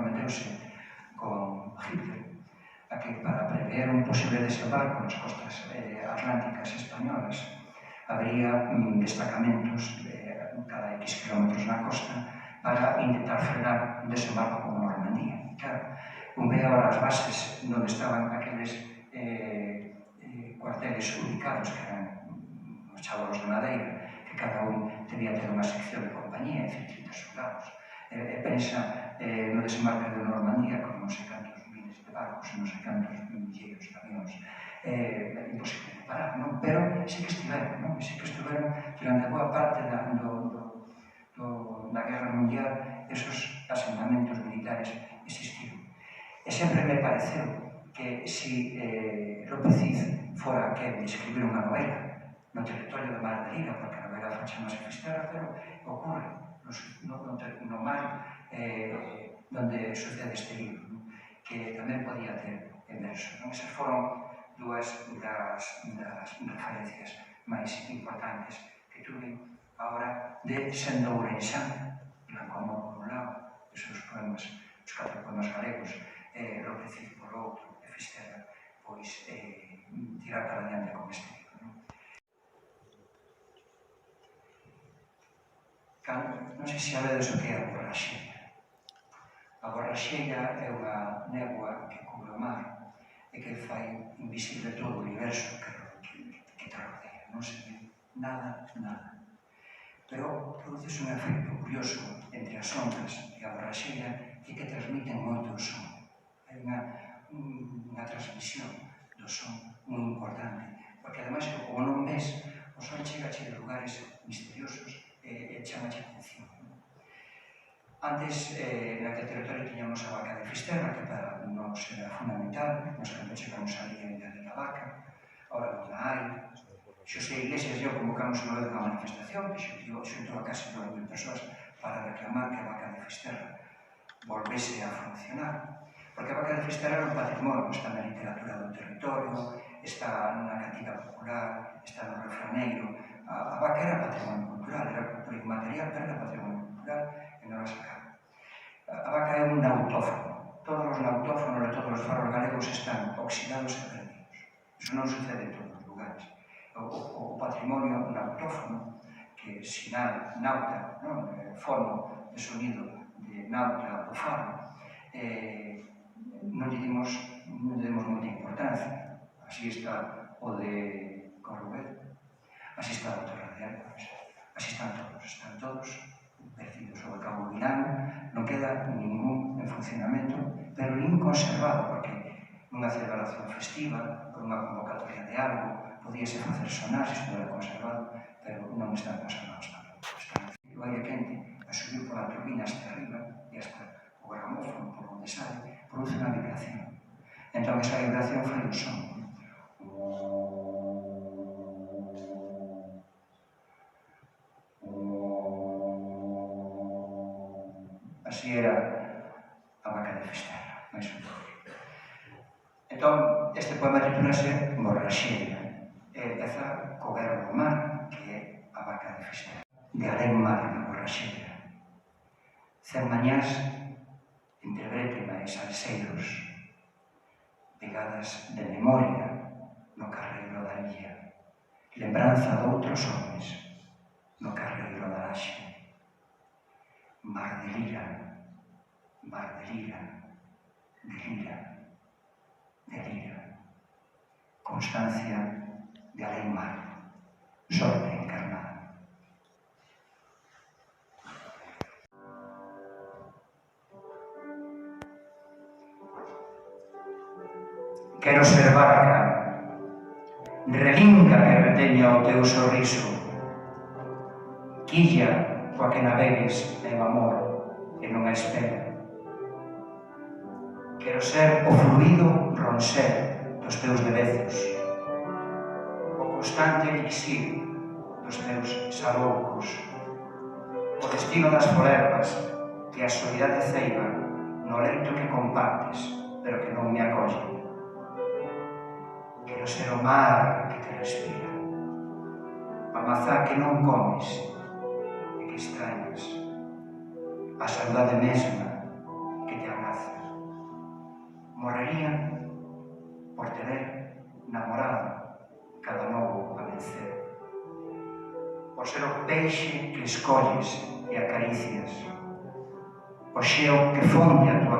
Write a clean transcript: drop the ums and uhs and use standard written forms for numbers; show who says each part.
Speaker 1: comprometeuse con Hitler a que para prever un posible desembarco nas costas atlánticas españolas habría destacamentos cada X kilómetros na costa para intentar frenar un desembarco como Normandía. Claro, un ve ahora as bases onde estaban aqueles cuarteles ubicados que eran os chábalos de madeira, que cada un debía ter unha sección de compañía, e 30 soldados. Pensa no desembarque de Normandía con non sei cantos miles de barcos, non sei cantos milleiros de avións. Imposible de parar, non? Pero sí que estiveron, non? Sí que estiveron durante boa parte da Guerra Mundial, esos asentamentos militares existiron. E sempre me pareceu que si López Cid fora que escribir unha novela no territorio de Mar de Lira, porque a novela chamase Fisterra, pero ocorre no mar onde sucede este libro, que tamén podía ter en verso. Esas foron dúas das referencias máis importantes que tuve agora de sendo ourensán, como por un lado, os seus poemas, os 4 poemas galegos, López Cid por outro, e Fisterra, pois tirar para diante con este libro. Non sei se sabedes o que é a borraxeira. A borraxeira é unha néboa que cubre o mar e que fai invisible todo o universo que te rodea. Non se ve nada. Pero produce un efecto curioso entre as ondas e a borraxeira e que transmiten moito o son. Hai unha transmisión do son moi importante, porque ademais, como non ves, o son chega de lugares misteriosos e chamache a atención. Antes, naquele territorio tiñamos a vaca de Fisterra, que para nós era fundamental, nos cando chegamos a línea de la vaca, ahora non a hai. Xosé Iglesias e eu convocamos unha vez unha manifestación que xuntou a casi 9.000 persoas para reclamar que a vaca de Fisterra volvese a funcionar. Porque a vaca de Fisterra era un patrimonio, está na literatura do territorio, está na cantiga popular, está no refraneiro. A vaca era patrimonio cultural, era cultura inmaterial, pero era patrimonio cultural e non a sacaron. A vaca é un nautófono. Todos os nautófonos de todos os farros galegos están oxidados e perdidos. Iso non sucede en todos os lugares. O patrimonio nautófono, que sinal nauta, fono de sonido de nauta do faro, non lle demos moita importancia. Así está o de Corrubel, así está o de Torradial, así están todos perdidos. O de Cabo Milano non queda ningún en funcionamento, pero nin conservado, porque nunha celebración festiva, por unha convocatoria de algo, podíase facer sonar se estuvera conservado, pero non están conservados tampouco. Están en aire quente, a subir pola turbina hasta arriba e hasta o gramófono por onde sale, produce unha vibración. Entón, esa vibración fai un son. Así era a vaca de Fisterra, máis ou menos. Entón, este poema titúlase Borraxeira. Empeza co verbo mar, que é a vaca de Fisterra. De alén mar na borraxeira. 100 mañás entre brétema e salseiros, pegadas de memoria no carreiro da illa, lembranza de outros homens no carreiro da laxe. Mar de lira, constancia de alén mar, sorte encarnada. Quero ser barca, relinca que reteña o teu sorriso, quilla coa que navegues en amor e non a espera. Quero ser o fluido ronser dos teus devezos, o constante elixir dos teus saloucos, o destino das folerbas que a soidade ceiba no leito que compartes, pero que non me acolle. Quero ser o mar que te respira, a mazá que non comes e que extrañas, a saudade mesma que te abraza. morrerían por te ver namorado cada novo amencer, por ser o peixe que escolles e acaricias, o xeo que fonde a tua